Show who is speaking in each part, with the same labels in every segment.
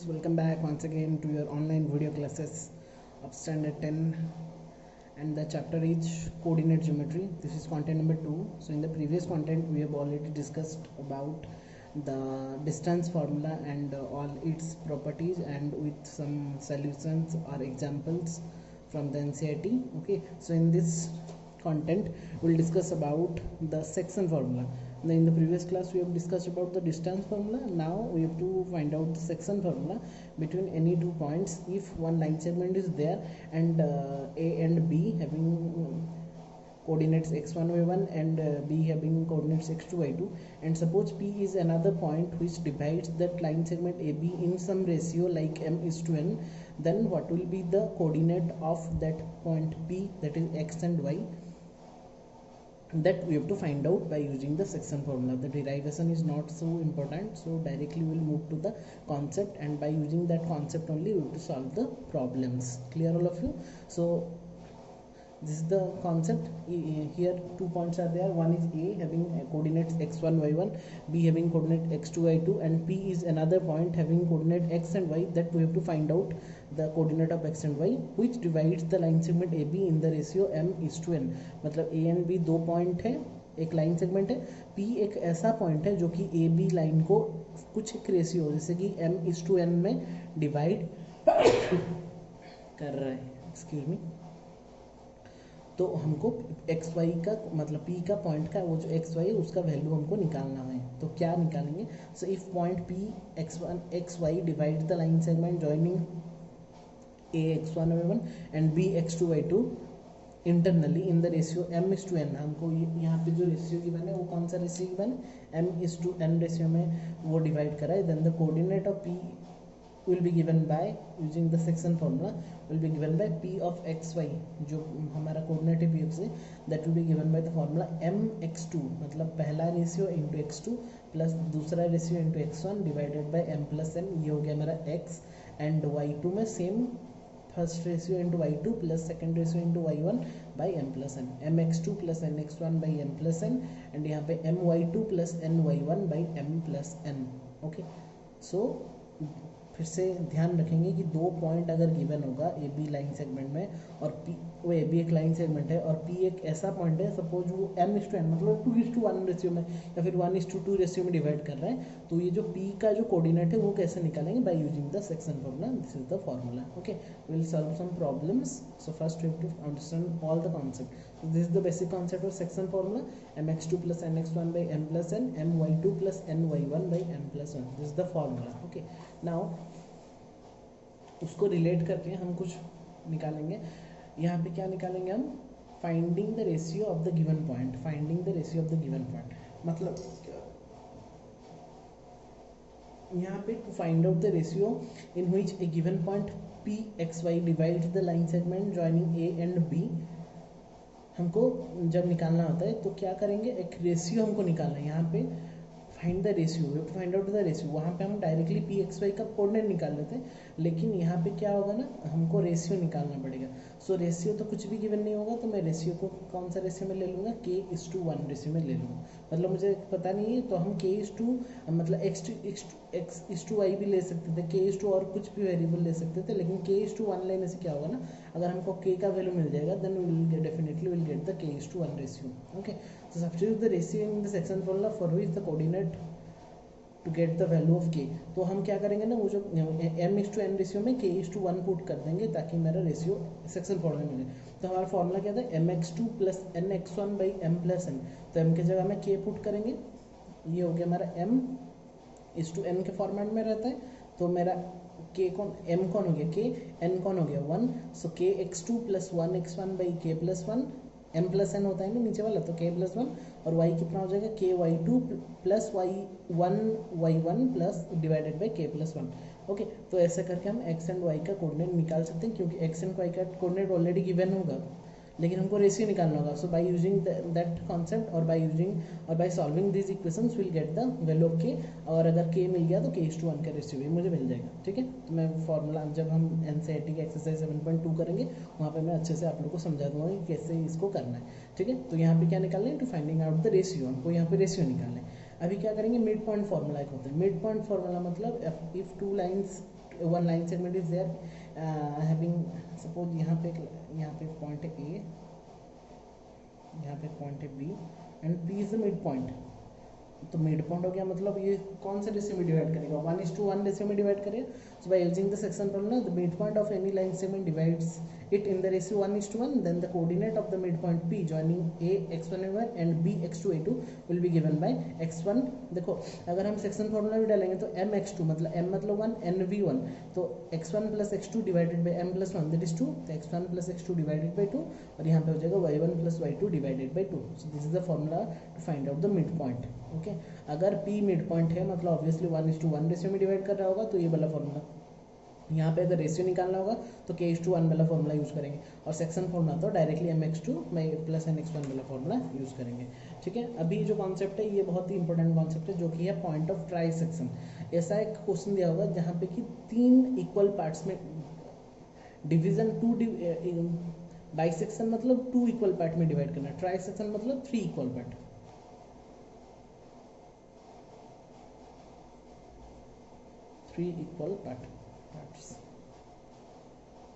Speaker 1: welcome back once again to your online video classes of standard 10, and the chapter is coordinate geometry. This is content number 2. So in the previous content we have already discussed about the distance formula and all its properties, and with some solutions or examples from the NCERT. Okay, so in this content we'll discuss about the section formula. In the previous class we have discussed about the distance formula. Now we have to find out the section formula between any two points if one line segment is there and A and B having coordinates x1 y1 and B having coordinates x2 y2, and suppose P is another point which divides that line segment AB in some ratio like m:n, then what will be the coordinate of that point P, that is x and y? That we have to find out by using the section formula. The derivation is not so important, so directly we will move to the concept, and by using that concept only we have to solve the problems. Clear all of you? So this is the concept. Here 2 points are there. One is A having coordinates x1 y1, B having coordinate x2 y2, and P is another point having coordinate x and y. That we have to find out the coordinate of x and y which divides the line segment AB in the ratio m:n. मतलब A and B दो point है, एक line segment है. P एक ऐसा point है जो कि ए बी लाइन को कुछ एक रेशियो जैसे कि m:n में डिवाइड कर रहा है. Excuse me. तो हमको एक्स वाई का मतलब पी का पॉइंट का वो जो एक्स वाई उसका वैल्यू हमको निकालना है. तो क्या निकालेंगे? So if point P X Y divide the line segment joining A x1 y1 and B x2 y2 internally in the ratio m:n. हमको यहाँ पे जो रेशियो गिवन है वो कौन सा रेशियो गिवन है? m:n रेशियो में वो डिवाइड करा है. Then the coordinate of p will be given by using the section formula will be given by p of xy, जो हमारा कोऑर्डिनेट है p से, that will be given by the formula m:x2, मतलब पहला ratio into x2 plus दूसरा ratio into x1 divided by m+n. ये हो गया मेरा x, एंड y2 में same first ratio into y2 plus second ratio into y1 by m+n. mx2 plus nx1 by m+n, and यहाँ पे my2 plus ny1 by m+n. Okay, सो फिर से ध्यान रखेंगे कि दो पॉइंट अगर गिवन होगा ए बी लाइन सेगमेंट में, और पी वो ए बी एक लाइन सेगमेंट है और पी एक ऐसा पॉइंट है, सपोज वो m:n मतलब 2:1 रेशियो में या फिर 1:2 रेशियो में डिवाइड कर रहा है, तो ये जो पी का जो कोऑर्डिनेट है वो कैसे निकालेंगे? By using the section formula. This is the formula. Okay, we will solve some problems. So first we have to understand all the concept. So this is the basic concept of section formula. mx2 plus nx1 by m+n, my2 plus ny1 by m+1. This is the formula. Okay, now उसको relate करके हम कुछ निकालेंगे. यहाँ पे क्या निकालेंगे हम? Finding the ratio of the given point. Finding the ratio of the given point मतलब यहाँ पे to find out the ratio in which a given point p xy divides the line segment joining a and b. हमको जब निकालना होता है तो क्या करेंगे? एक रेशियो हमको निकालना है. यहाँ पे find the ratio, we have to find out the ratio. वहाँ पे हम डायरेक्टली पी एक्स वाई का कोऑर्डिनेट निकाल लेते हैं, लेकिन यहाँ पे क्या होगा ना, हमको रेशियो निकालना पड़ेगा. सो रेशियो तो कुछ भी गिवन नहीं होगा, तो मैं रेशियो को कौन सा रेशियो में ले लूँगा? k:1 रेशियो में ले लूँगा. मतलब मुझे पता नहीं है तो हम k:2 मतलब x:y भी ले सकते थे, k:2 और कुछ भी वेरिएबल ले सकते थे, लेकिन k:1 लेने से क्या होगा ना, अगर हमको k का वैल्यू मिल जाएगा then definitely will get the k:1 ratio. Okay, so substitute the ratio in the section formula for which the coordinate to get the value of k. तो हम क्या करेंगे ना, वो जो m:n रेशियो में k:1 पुट कर देंगे ताकि मेरा रेशियो सेक्शन फॉर्मूला मिले. तो हमारा फॉर्मूला क्या था? mx2 plus nx1 by m+n. तो m की जगह में k पुट करेंगे. ये हो गया हमारा m:n के फॉर्मेट में रहता है. तो मेरा k कौन, m कौन हो गया? k, n कौन हो गया? 1. सो kx2 plus 1x1 by k+1, m+n होता है ना नीचे वाला, तो k+1, और y कितना हो जाएगा? ky2 plus y1 plus divided by k+1. Okay, तो ऐसे करके हम x एंड y का कोऑर्डिनेट निकाल सकते हैं, क्योंकि x एंड y का कोऑर्डिनेट ऑलरेडी गिवन होगा, लेकिन हमको रेशियो निकालना होगा. सो बाय यूजिंग दैट कॉन्सेप्ट और by solving this equations will get the value of k. और अगर k मिल गया तो k:1 का रेशियो भी मुझे मिल जाएगा. ठीक है, तो मैं फॉर्मूला जब हम NCERT के एक्सरसाइज 7.2 करेंगे वहाँ पे मैं अच्छे से आप लोग को समझा दूंगा कि कैसे इसको करना है. ठीक है, तो यहाँ पे क्या निकालना है? To finding out the ratio. हमको यहाँ पे रेशियो निकालना है. अभी क्या करेंगे? मिड पॉइंट फॉर्मूला एक होता है. मिड पॉइंट फॉर्मूला मतलब if two lines one line segment is there having, suppose यहाँ पे पॉइंट है ए, यहाँ पे पॉइंट है B and P is the mid point. तो मिड पॉइंट हो गया, मतलब ये कौन से रेशियो में डिवाइड करेगा, 1:1 रेशियो में डिवाइड करेगा। So by using the section formula the mid point of any line segment divides it in the ratio 1:1, then the coordinate of the midpoint P joining A x1 a1 and B x2 a2 will be given by x1। देखो अगर हम section formula भी डालेंगे तो m x2 मतलब m मतलब 1 n v1, तो x1 plus x2 divided by m plus 1 that is 2, तो x1 plus x2 divided by 2 और यहाँ पे हो जाएगा y1 plus y2 divided by 2। So this is the formula to find out the mid point. Okay, अगर P mid point है मतलब obviously 1:1 ratio में डिवाइड कर रहा होगा, तो ये वाला फॉर्मूला। यहाँ पे अगर रेशियो निकालना होगा तो k:1 वाला फॉर्मूला यूज़ करेंगे, और सेक्शन फॉर्मूला तो डायरेक्टली mx2 प्लस nx1 वाला फॉर्मूला यूज़ करेंगे। ठीक है, अभी जो कॉन्सेप्ट है ये बहुत ही इंपॉर्टेंट कॉन्सेप्ट है, जो कि है पॉइंट ऑफ ट्राई सेक्शन। ऐसा एक क्वेश्चन दिया होगा जहाँ पे कि 3 इक्वल पार्ट्स में डिवीजन, बाई सेक्शन मतलब 2 इक्वल पार्ट में डिवाइड करना, ट्राई सेक्शन मतलब 3 इक्वल पार्ट।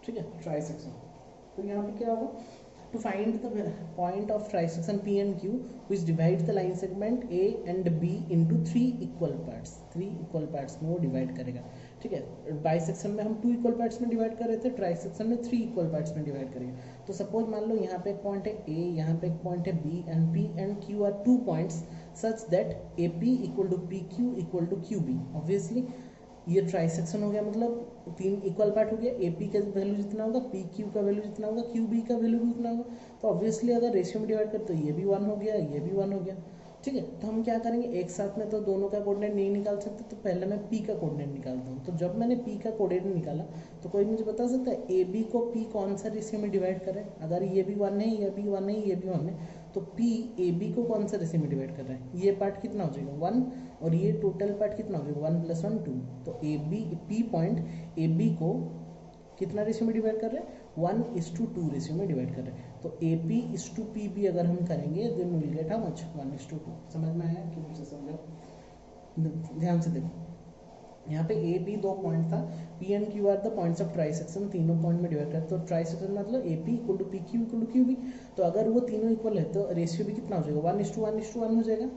Speaker 1: ठीक है, ट्राई सेक्शन। तो यहाँ पे क्या होगा, to find the point of trisection P and Q which divides the line segment A and B into 3 equal parts, 3 equal parts में वो डिवाइड करेगा। ठीक है, बाई सेक्शन में हम 2 इक्वल पार्ट्स में डिवाइड कर रहे थे, ट्राई सेक्शन में 3 इक्वल पार्ट्स में डिवाइड करेगा। तो सपोज मान लो यहाँ पे एक पॉइंट है A, यहाँ पे एक पॉइंट है B and P and Q are 2 points such that AP equal to PQ equal to QB। Obviously ये ट्राई सेक्शन हो गया, मतलब 3 इक्वल पार्ट हो गया, AP का वैल्यू जितना होगा, PQ का वैल्यू जितना होगा, QB का वैल्यू भी उतना होगा। तो ऑब्वियसली अगर रेशियो में डिवाइड करते तो ये भी 1 हो गया, ये भी 1 हो गया। ठीक है, तो हम क्या करेंगे, एक साथ में तो दोनों का कोऑर्डिनेट नहीं निकाल सकते, तो पहले मैं P का कोऑर्डिनेट निकालता हूँ। तो जब मैंने P का कोऑर्डिनेट निकाला तो कोई मुझे बता सकता है AB को P कौन सा रेशियो में डिवाइड करे, अगर ये भी 1 है, ये भी 1 है, ये भी 1 है, तो P AB को कौन सा रेशियो में डिवाइड कर रहा है, ये पार्ट कितना हो जाएगा 1, और ये टोटल पार्ट कितना हो जाएगा 1 + 1 2। तो P पॉइंट AB को कितना रेशियो में डिवाइड कर रहे हैं, 1:2 रेशियो में डिवाइड कर रहे हैं। तो AP/PB अगर हम करेंगे then will get how much, 1:2। समझ में आया कि मुझे समझो, ध्यान से देखो। यहाँ पे AB 2 पॉइंट था, P and Q are the points of trisection, तीनों पॉइंट में डिवाइड करते। तो ट्राई सेक्शन मतलब AP equal to PQ equal to QB। तो अगर वो तीनों इक्वल है तो रेशियो भी कितना हो जाएगा, 1:1:1 हो जाएगा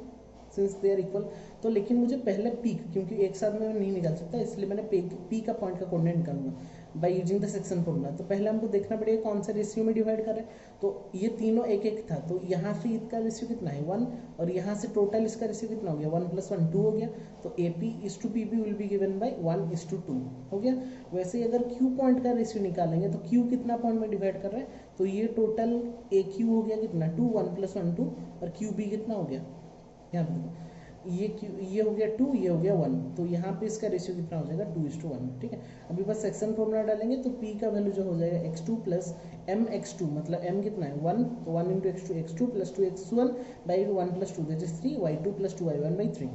Speaker 1: सिंस दे आर इक्वल। तो लेकिन मुझे पहले P, क्योंकि एक साथ में नहीं निकाल सकता, इसलिए मैंने P का पॉइंट का कोऑर्डिनेट निकालूंगा bye using the section formula. तो पहले हमको देखना पड़ेगा कौन सा रेशियो में डिवाइड कर रहे हैं। तो ये तीनों एक एक था, तो यहाँ से इसका रेशियो कितना है 1, और यहाँ से टोटल इसका रेशियो कितना हो गया 1 + 1 2 हो गया। तो AP/PB will be given bye 1:2 हो गया। वैसे ही अगर Q पॉइंट का रेशियो निकालेंगे तो Q कितना पॉइंट में डिवाइड कर रहे हैं, तो ये टोटल AQ हो गया कितना 2, 1 + 1 2, और QB कितना हो गया, यहाँ पे देखो ये हो गया 2, ये हो गया 1, तो यहाँ पे इसका रेशियो कितना हो जाएगा 2:1। ठीक है, अभी बस सेक्शन फॉर्मूला डालेंगे तो P का वैल्यू जो हो जाएगा x2 + mx2, मतलब m कितना है 1, तो 1 × x2 + 2x1 by 1 + 2 that is 3, y2 + 2y1 by 3।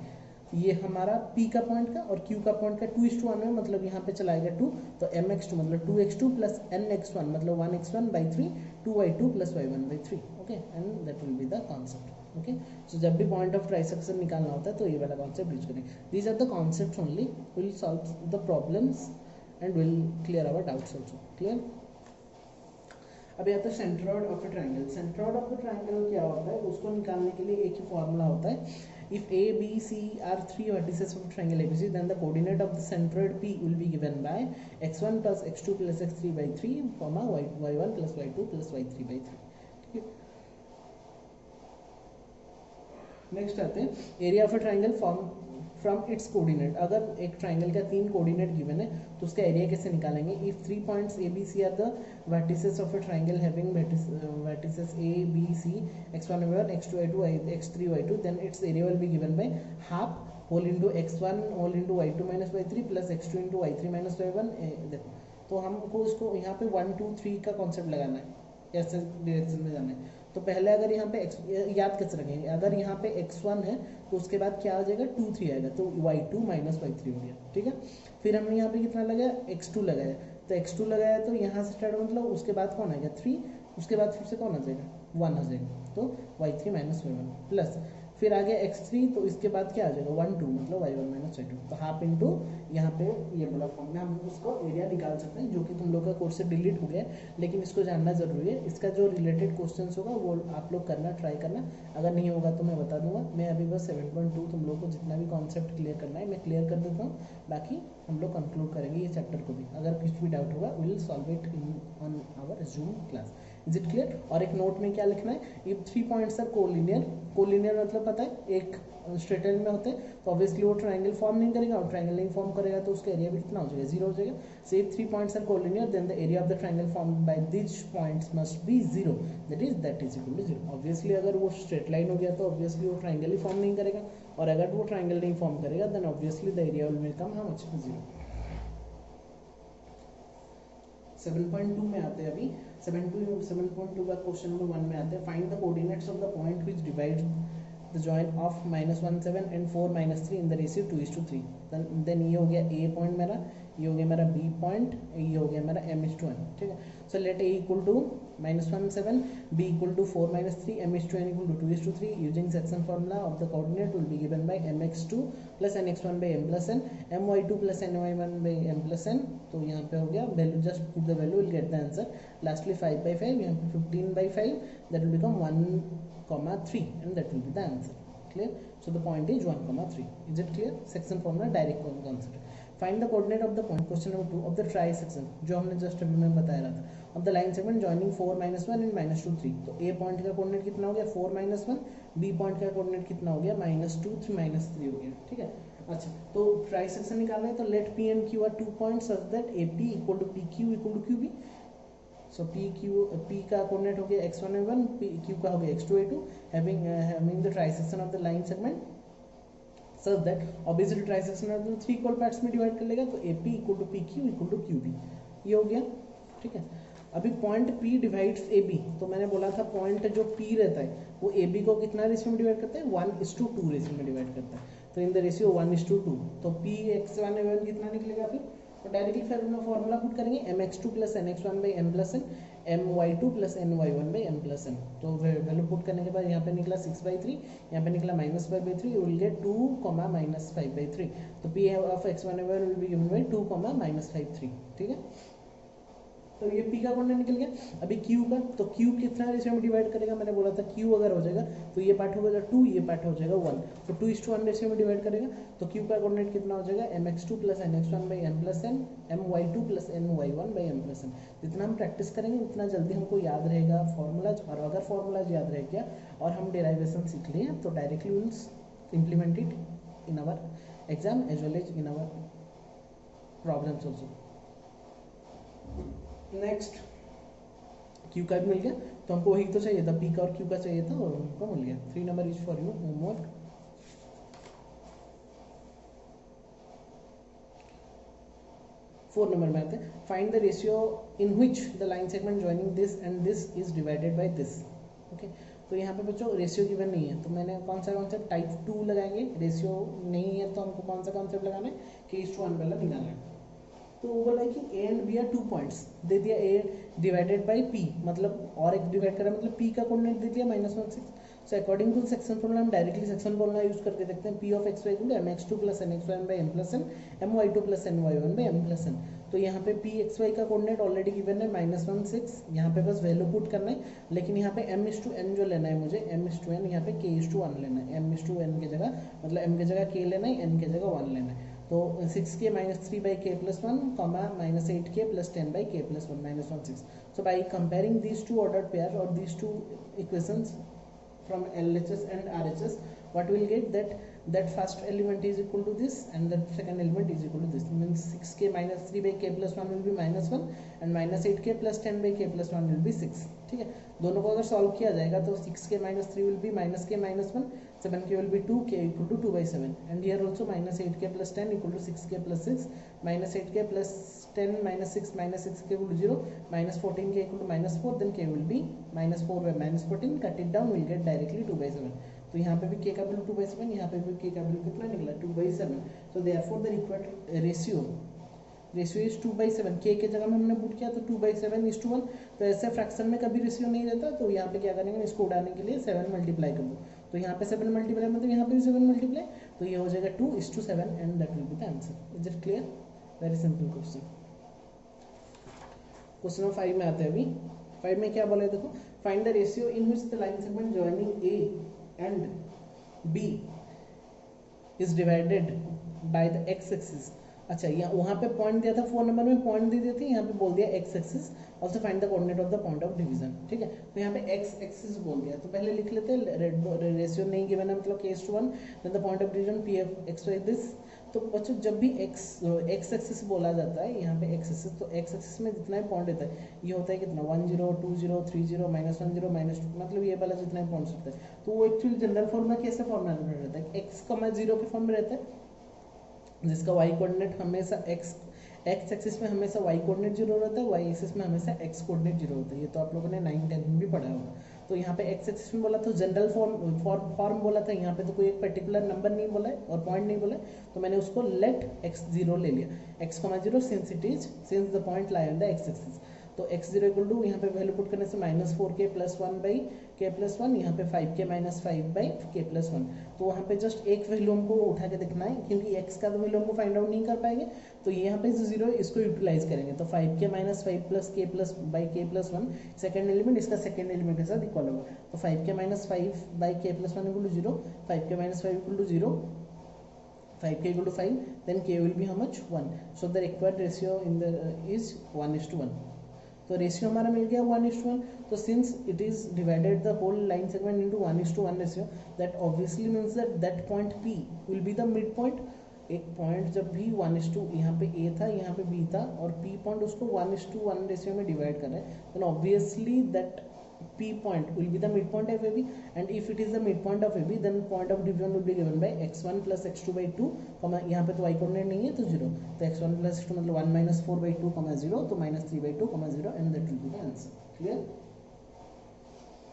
Speaker 1: ये हमारा P का पॉइंट का और Q का पॉइंट का 2:1 है, मतलब यहाँ पे चलाएगा 2, तो mx2 मतलब 2x2 + nx1 मतलब 1x1 by 3, 2y2 + y1 by 3। Okay, and that will be the concept. Okay, so जब भी पॉइंट ऑफ ट्राई सेक्शन निकालना होता है तो ये वाला कॉन्सेप्ट यूज करें। These are the concepts only, will solve the problems and will clear our doubts also. Clear. अभी आता है centroid of a triangle. Centroid of a triangle क्या होता है, उसको निकालने के लिए एक ही फॉर्मूला होता है। If A, B, C are 3 vertices of triangle ABC, then the coordinate of the centroid P will be given by x1 + x2 + x3 by 3, y1 + y2 + y3 by 3। ठीक है, नेक्स्ट आते हैं area of a triangle from its coordinate. अगर एक triangle का 3 coordinate given है तो उसका एरिया कैसे निकालेंगे। If 3 points ABC are the vertices of a triangle having vertices ABC x1 y1 x2 y2 x3 y2, then its area will be given by half whole into x1 whole into y2 - y3 plus x2 into y3 - y1। देखो, तो हमको इसको यहाँ पे 1 2 3 का concept लगाना है, ऐसे डायरेक्शन में जाना है। तो पहले अगर यहाँ पे याद कैसे रखेंगे, अगर यहाँ पे x1 है तो उसके बाद क्या आ जाएगा 2 3 आएगा, तो y2 - y3 हो गया। ठीक है, फिर हमने यहाँ पे कितना लगाया x2 लगाया, तो x2 लगाया तो यहाँ से स्टार्ट मतलब उसके बाद कौन आएगा 3, उसके बाद फिर से कौन आ जाएगा 1 आ जाएगा, तो y3 - y1 प्लस फिर आ गया x3, तो इसके बाद क्या आ जाएगा 1 2, मतलब y1 माइनस y2, तो हाफ इंटू यहाँ पे ये वाला फॉर्म में हम उसको एरिया निकाल सकते हैं, जो कि तुम लोग का कोर्स से डिलीट हो गया है, लेकिन इसको जानना जरूरी है। इसका जो रिलेटेड क्वेश्चन होगा वो आप लोग करना, ट्राई करना, अगर नहीं होगा तो मैं बता दूंगा। मैं अभी बस 7.2 तुम लोग को जितना भी कॉन्सेप्ट क्लियर करना है मैं क्लियर कर देता हूँ, बाकी हम लोग कंक्लूड करेंगे ये चैप्टर को भी। अगर कुछ भी डाउट होगा will solve it on our Zoom class. Is it clear? और एक नोट में क्या लिखना है, ये 3 पॉइंट्स आर कोलिनियर। कोलिनियर मतलब पता है, एक स्ट्रेट लाइन में होते हैं, तो ऑब्वियसली वो ट्रायंगल फॉर्म नहीं करेगा, और ट्रायंगल नहीं फॉर्म करेगा तो उसका एरिया भी कितना हो जाएगा, 0 हो जाएगा। So if 3 points are collinear then the area of the triangle formed by this points must be 0, that is equal to 0। Obviously अगर वो स्ट्रेट लाइन हो गया तो ऑब्वियसली वो ट्रायंगल ही फॉर्म नहीं करेगा, और अगर वो ट्रायंगल नहीं फॉर्म करेगा then obviously the area will become how much, 0। 7.2 में आते हैं अभी। 7.2 का क्वेश्चन नंबर 1 में आते हैं, find the coordinates of the point which divide the join of -1 7 and 4 -3 in the ratio 2:3। Then ये हो गया ए पॉइंट मेरा, ये हो गया मेरा बी पॉइंट, ये हो गया मेरा m:1, ठीक है। So let A equal to -1 7, b equal to 4 -3, m:1 equal to 2:3। Using section formula of the coordinate will be given by mx2 plus nx1 by m plus n, my2 plus ny1 by m plus n। तो यहाँ पे हो गया value, just put the value, will get the answer. Lastly 5/5, यहाँ पे 15/5, that will become 1,3 and that will be the answer. Clear? So the point is 1,3। Is it clear? Section formula direct concept. Find the coordinate of the point, question number 2 of the try section, जो हमने just अभी मैं बताया रहा था, of the line segment joining 4 -1 and -2 3। तो ए point का coordinate कितना हो गया 4 -1, बी पॉइंट का कोऑर्डिनेट कितना हो गया -2 3 -3 हो गया, ठीक है। अच्छा, तो ट्राई सेक्शन निकालना है, तो let P and Q are 2 points such that A P equal to P Q equal to Q B. So P का कोऑर्डिनेट हो गया x1 a1, क्यू का हो गया x2 a2, having the trisection of the line segment such that, obviously trisection में 3 equal parts में divide कर लेगा, तो A P equal to P Q equal to Q B, ये हो गया, ठीक है। अभी point P divides A B, तो मैंने बोला था पॉइंट जो P रहता है वो ए बी को कितना रेशियो में डिवाइड करता है, 1:2 रेशियो में डिवाइड करता है। तो इन द रेशियो 1:2, तो पी x1 a1 कितना निकलेगा फिर, तो डायरेक्टली फॉर्मूला पुट करेंगे mx2 plus nx1 by m plus n, my2 plus ny1 by m plus n। तो वैल्यू पुट करने के बाद यहाँ पे निकला 6/3, यहाँ पे निकला -5/3, यू विल गेट 2, -5/3। तो p of x1 a1 will be given by 2, -5/3, ठीक है। तो ये P का कोऑर्डिनेट निकल गया। अभी Q का, तो Q कितना रेशियो में डिवाइड करेगा, मैंने बोला था Q अगर हो जाएगा तो ये पार्ट हो जाएगा 2, ये पार्ट हो जाएगा 1, तो 2:1 रेशियो में डिवाइड करेगा। तो Q का कोऑर्डिनेट कितना हो जाएगा mx2 plus nx1 by m plus n, my2 plus ny1 by m plus n। जितना हम प्रैक्टिस करेंगे उतना जल्दी हमको याद रहेगा फॉर्मूलाज, और अगर फॉर्मूलाज याद रह गया और हम डेराइवेशन सीख लिए तो directly will implement it in our exam as well as in our problems also. Next Q का भी मिल गया, तो हमको वही तो चाहिए था, P का और Q का चाहिए था और हमको मिल गया। 3 number is for you homework. Four number में आते हैं, find the ratio in which the line segment joining this and this is divided by this. Okay, तो यहाँ पे बच्चों रेशियो गिवन नहीं है, तो मैंने कौन सा कॉन्सेप्ट टाइप 2 लगाएंगे। रेशियो नहीं है तो हमको कौन सा कॉन्सेप्ट लगाना है, k:1 वाला निकालना है। तो वो बोला कि A and B are 2 points, दे दिया ए डिवाइडेड बाई पी, मतलब और एक डिवाइड करा, मतलब पी का कोऑर्डिनेट दे दिया -1 6। So according to section formula हम डायरेक्टली सेक्शन फॉर्मूला यूज करके देखते हैं। P of X Y equal to mx2 plus nx1 by m plus n, my2 plus ny1 by m plus n। तो यहाँ पे P X Y का coordinate already given है -1 6, यहाँ पे बस वैल्यू पुट करना है, लेकिन यहाँ पे m:n जो लेना है मुझे, m:n यहाँ पे k:1 लेना है, m:n की जगह, मतलब m की जगह k लेना है, n की जगह 1 लेना है। तो 6k -3 by k plus 1, -8k plus 10 by k plus 1, -1 6. So by comparing these two ordered pairs or these two equations from LHS and RHS, what we will get that first element is equal to this and that second element is equal to this. Means 6k -3 by k plus 1 will be -1 and -8k plus 10 by k plus 1 will be 6. ठीक है, दोनों को अगर solve किया जाएगा तो 6k -3 will be -k -1, 7k will be 2, k equal to 2/7, and here also -8k plus 10 equal to 6k plus 6, -8k plus 10 -6 -6k equal to 0, -14k equal to -4, then k will be -4 by -14, cut it down, we'll get directly 2/7. तो यहाँ पे भी k का value 2/7, यहाँ पे भी k का value कितना निकला 2/7. So therefore the required ratio is 2/7, k के जगह में हमने पुट किया तो 2/7:1। तो ऐसे फ्रैक्शन में कभी रेशियो नहीं रहता, तो यहाँ पे क्या करेंगे, इसको उड़ाने के लिए 7 मल्टीप्लाई कर दो, तो यहाँ पे 7 मल्टीप्लाई मतलब यहाँ पे भी 7 मल्टीप्लाई, तो ये हो जाएगा 2:7 and that will be the answer. Is it clear? Very simple question. Question number 5 में आते हैं अभी। 5 में क्या बोला है देखो, find the ratio in which the line segment joining A and B is divided by the X axis. अच्छा, यहाँ वहाँ पे पॉइंट दिया था 4 नंबर में, पॉइंट दे दिए थे, यहाँ पे बोल दिया x axis, also find the coordinate of the point of division. ठीक है, तो यहाँ पे एक्स एक्सिस बोल दिया, तो पहले लिख लेते हैं, रेशियो नहीं गिवन है मतलब k:1, then the point of division P of X Y this. तो बच्चों जब भी एक्स एक्सिस बोला जाता है, यहाँ पे एक्स एक्सिस, तो एक्स एक्सिस में जितना भी पॉइंट रहता है ये होता है कितना 1 0 2 0 3 0 -1 0 -2, मतलब ये वाला जितना भी पॉइंट्स होता है, तो वो एक्चुअली जनरल फॉर्मूला कैसे फॉर्मूला रहता है, x,0 के फॉर्म में रहता है, जिसका y कोऑर्डिनेट हमेशा x एक्सिस में हमेशा y कोऑर्डिनेट 0 रहता है, y एक्सिस में हमेशा x कोऑर्डिनेट 0 होता है। ये तो आप लोगों ने 9 10 में भी पढ़ा होगा। तो यहाँ पे x एक्सिस में बोला तो जनरल फॉर्म बोला था, यहाँ पे तो कोई एक पर्टिकुलर नंबर नहीं बोला है और पॉइंट नहीं बोला है, तो मैंने उसको लेट x0 ले लिया, x,0 since the point lie on the x axis. तो x0 इक्वल टू यहाँ पे वैल्यू पुट करने से -4k + 1/k+1, यहाँ पे 5k - 5/k+1। तो वहाँ पे जस्ट एक वैल्यू हमको उठा के देखना है, क्योंकि x का तो वैल्यू हमको फाइंड आउट नहीं कर पाएंगे, तो यहाँ पे जो 0 इसको यूटिलाइज करेंगे। तो 5k - 5 + k+/k+1 सेकेंड एलिमेंट, इसका सेकेंड एलिमेंट के साथ इक्वल होगा। तो 5k - 5/k+1 = 0, 5k - 5 = 0, 5k = 5, then k will be how much 1, so the required ratio in the is 1:1। तो रेशियो हमारा मिल गया 1:1। तो since it is divided the whole line segment into 1:1 ratio, that obviously means that that point P will be the mid point. एक पॉइंट जब भी 1:, यहाँ पे A था, यहाँ पे B था, और P पॉइंट उसको 1:1 रेशियो में डिवाइड कर रहा है, then obviously that P point will be the midpoint of AB, and if it is the midpoint of AB, then point of division will be given by x1 + x2/2, यहाँ पे तो y coordinate नहीं है तो 0, तो x1 + x2 मतलब 1 - 4/2, 0, तो -3/2, 0, and that will be the answer. Clear?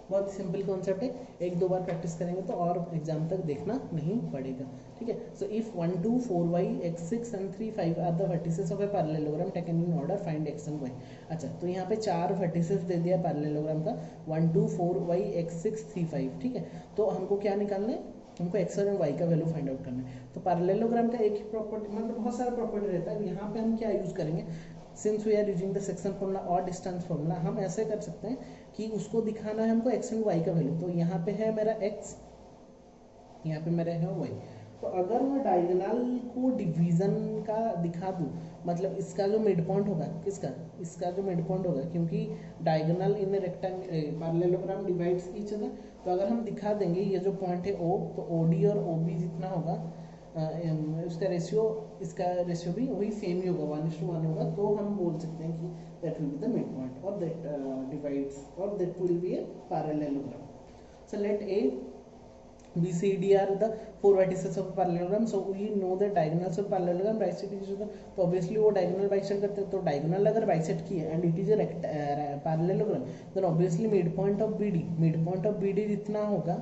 Speaker 1: बहुत सिंपल कॉन्सेप्ट है, एक दो बार प्रैक्टिस करेंगे तो और एग्जाम तक देखना नहीं पड़ेगा। ठीक है, so if 1 2 4 y x6 and 3 5 are the vertices of a parallelogram taken in order, find x and y। अच्छा, तो यहाँ पे 4 वर्टिसेस दे दिया पैरेललोग्राम का, 1 2 4 y x6 3 5। ठीक है, तो हमको क्या निकालना है, हमको x और y का वैल्यू फाइंड आउट करना है। तो पैरेललोग्राम का एक ही प्रॉपर्टी, मतलब बहुत सारा प्रॉपर्टी रहता है, यहाँ पे हम क्या यूज करेंगे, since we are using the section formula और डिस्टेंस फॉर्मूला, हम ऐसे कर सकते हैं कि उसको दिखाना है हमको x एंड y का वैल्यू। तो यहाँ पे है मेरा x, यहाँ पे मेरा है y। तो अगर मैं डायगोनल को डिवीजन का दिखा दूँ, मतलब इसका जो मिड पॉइंट होगा, किसका, इसका जो मिड पॉइंट होगा, क्योंकि diagonal in rectangle parallelogram divides each other, तो अगर हम दिखा देंगे ये जो पॉइंट है O, तो OD और OB जितना होगा उसका रेशियो, इसका रेशियो भी वही सेम ही होगा, 1:1 होगा, तो हम बोल सकते हैं कि that will be the mid point, और दैट डिवाइड्स, और that will B a parallelogram. So let A B C D are the 4 vertices of parallelogram, so we know the diagonals of parallelogram bisect each other, तो obviously वो diagonal bisect करते हैं, तो diagonal अगर bisect की है and it is a parallelogram, then obviously midpoint of BD जितना होगा,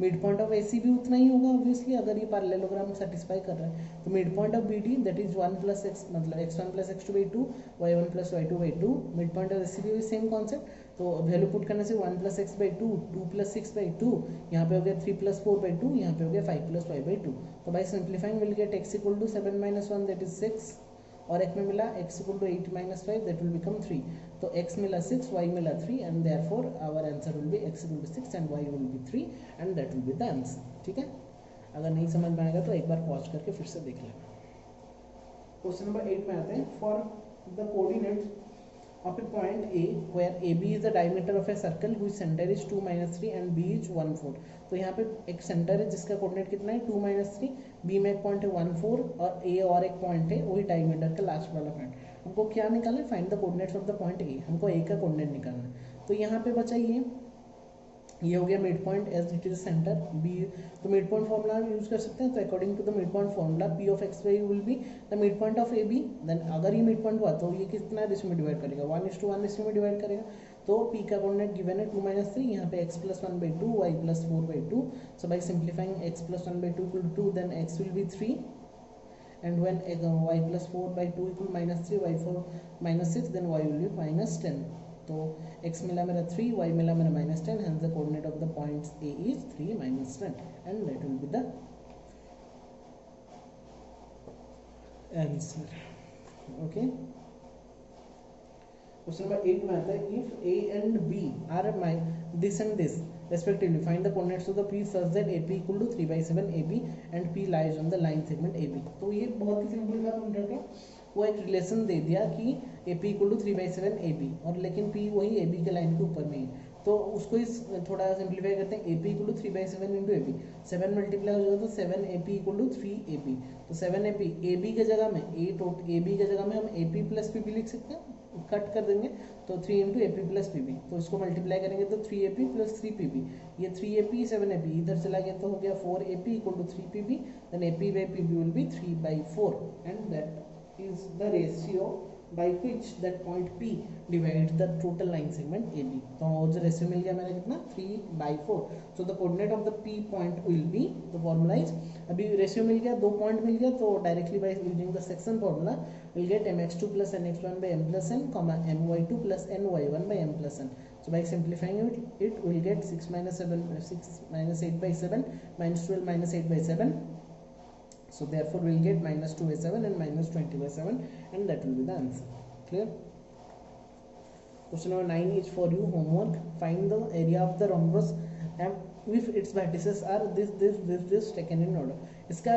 Speaker 1: मिड पॉइंट ऑफ AC भी उतना ही होगा ऑब्वियसली, अगर ये पैरेललोग्राम सेटिस्फाई कर रहा है। तो mid point of BD that is 1 + x, मतलब x1 + x2/2, y1 + y2/2, mid point of AC भी सेम कॉन्सेप्ट। तो वैल्यू पुट करने से 1 + x/2, 2 + 6/2, यहाँ पे हो गया 3 + 4/2, यहाँ पे हो गया 5 + y/2। तो by simplifying will get x = 7 - 1 that is 6, और एक में मिला x = 8 - 5 दैट विल बिकम 3। तो x मिला 6, y मिला 3, and therefore our answer will be x = 6 and y will be 3, and that will be the answer. ठीक है, अगर नहीं समझ में आएगा तो एक बार पॉज करके फिर से देख लेना। क्वेश्चन नंबर 8 में आते हैं, for the coordinates of a point A where AB is the diameter of a circle whose center is 2 - 3 and B is 1 4। तो यहाँ पे एक सेंटर है जिसका कोऑर्डिनेट कितना है 2 - 3, B में एक पॉइंट है 1 4, और A और एक पॉइंट है वही डायमीटर का लास्ट वाला पॉइंट। हमको क्या निकालना है, find the coordinates of the point A, हमको A का कोऑर्डिनेट निकालना है। तो यहाँ पे बचा ये हो गया midpoint as it is centre B, तो मिड पॉइंट फॉर्मूला यूज कर सकते हैं। तो according to the mid point formula P of x y will be the mid point of AB, then अगर ये मिड पॉइंट हुआ तो ये कितना रेशियो में डिवाइड करेगा, 1:1 रेशियो में डिवाइड करेगा। तो P का कोऑर्डिनेट गिवन है 2 - 3, यहाँ पे x + 1/2, y + 4/2, so by simplifying x + 1/2 = 2, then x will be 3, and when y + 4/2 = -3, y4 - 6, then y will be -10। तो x मिला मेरा 3, y मिला मेरा -10, hence the coordinate of the points A is 3 -10 and that will be the answer. Okay. Question number 8 में आता है if A and B are this and this respectively, find the coordinates of the P such that AP equal to 3/7 AB and P lies on the line segment AB. तो ये बहुत ही simple बात उन रखा, वो एक रिलेशन दे दिया कि AP इक्वल टू 3/7 AB और लेकिन P वही AB के लाइन के ऊपर में है, तो उसको इस थोड़ा सिंप्लीफाई करते हैं. AP equal to 3/7 into AB, 7 multiply हो जाएगा तो 7AP इक्वल टू 3AB. तो 7AP AB के जगह में AB के जगह में हम AP प्लस PP लिख सकते हैं, कट कर देंगे तो 3 इंटू AP प्लस PP, तो इसको मल्टीप्लाई करेंगे तो 3AP प्लस 3PP, ये 3AP 7AP इधर चला गया तो हो गया 4AP equal to 3PP, then AP by PP will be 3/4 and that is the ratio by which that point P divides the total line segment AB. तो जो ratio मिल गया मैंने कितना 3/4. So the coordinate of the P point will be, the formula is, अभी ratio मिल गया, 2 point मिल गया, तो directly by using the section formula we'll get mx2 plus nx1 by m plus n, my2 plus ny1 by m plus n. So by simplifying it we'll get 6 minus 8/7 minus 12 minus 8/7. So therefore we'll get -2/7 and -20/7 and that will be the answer. Clear? Question number 9 is for you homework. Find the area of the rhombus and if its vertices are this taken in order. इसका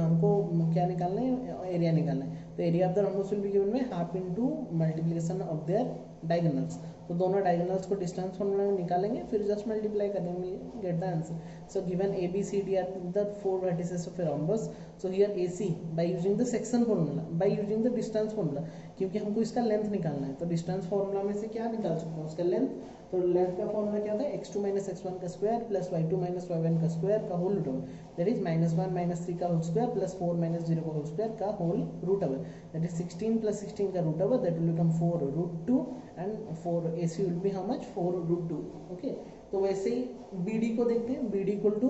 Speaker 1: हमको क्या निकालना है, area निकालना है. तो area of the rhombus will be given by half into multiplication of their diagonals. तो दोनों डायगोनल्स को डिस्टेंस फॉर्मूला में निकालेंगे, फिर जस्ट मल्टीप्लाई करेंगे, get the answer. So given ABCD are the 4 vertices of a rhombus. So here AC by using the section formula, by using the distance formula, क्योंकि हमको इसका लेंथ निकालना है, तो डिस्टेंस फॉर्मूला में से क्या निकाल सकते हैं, उसका लेंथ. तो लेंथ का फॉर्मूला क्या था, x2 minus x1 का square plus y2 minus y1 का स्क्वायर का whole root over, that is -1 minus 3 का होल स्क्वायर प्लस 4 minus 0 का होल स्क्वायर का whole root over, that is 16 plus 16 का root over, that will become 4√2 and 4 AC will be how much 4√2. Okay, तो वैसे ही BD को देखते हैं. BD equal to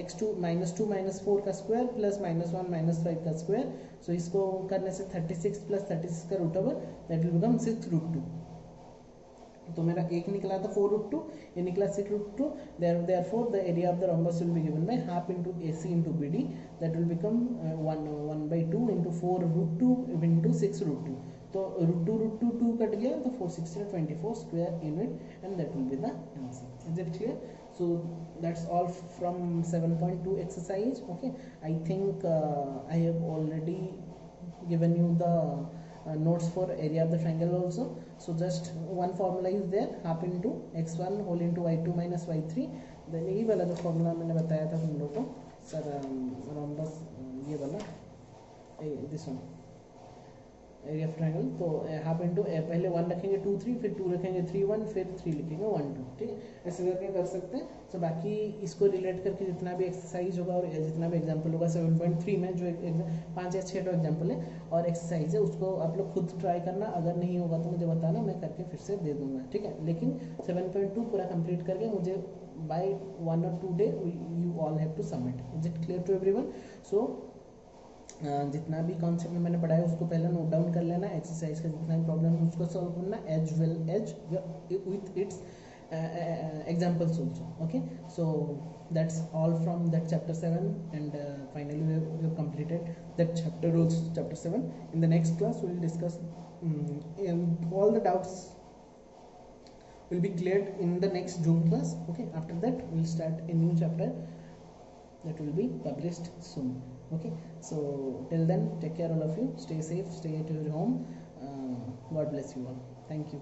Speaker 1: x2 -2 -4 का स्क्वायर प्लस -1 -5 का स्क्वायर. सो इसको करने से 36 प्लस 36 का root over, that will become 6√2. तो मेरा एक निकला था 4√2, ये निकला 6√2. Therefore the area of the rhombus will be given by half into AC into BD, that will become 1/2 into 4√2 into 6√2. तो √2 कट गया तो 4/6 square unit and that will be the answer. Is it clear? So that's all from 7.2 exercise. Okay, I think I have already given you the notes for area of the triangle also. So just one formula is there, half into x1 whole into y2 minus y3. then यही वाला जो formula मैंने बताया था तुम लोगों को sir, rhombus ये वाला this one area of triangle. तो हाफ इंटू पहले 1 रखेंगे 2 3, फिर 2 रखेंगे 3 1, फिर 3 लिखेंगे 1 2. ठीक है, ऐसे करके कर सकते हैं. सो बाकी इसको रिलेट करके जितना भी एक्सरसाइज होगा और जितना भी एग्जांपल होगा 7.3 में जो 5 या 6 एग्जांपल है और एक्सरसाइज है, उसको आप लोग खुद ट्राई करना. अगर नहीं होगा तो मुझे बताना, मैं करके फिर से दे दूंगा. ठीक है, लेकिन 7.2 पूरा कंप्लीट करके मुझे by 1 or 2 day you all have to submit. Is it clear to everyone? So जितना भी कॉन्सेप्ट में मैंने पढ़ाया उसको पहले नोट डाउन कर लेना. एक्सरसाइज का जितना भी प्रॉब्लम है उसको सॉल्व करना as well as with its examples also. Okay, so that's all from that chapter 7 and finally we have completed that chapter also, chapter 7. In the next class we will discuss and all the doubts will be cleared in the next Zoom class. Okay, after that we will start a new chapter that will be published soon. Okay, so till then take care all of you, stay safe, stay at your home. God bless you all. Thank you.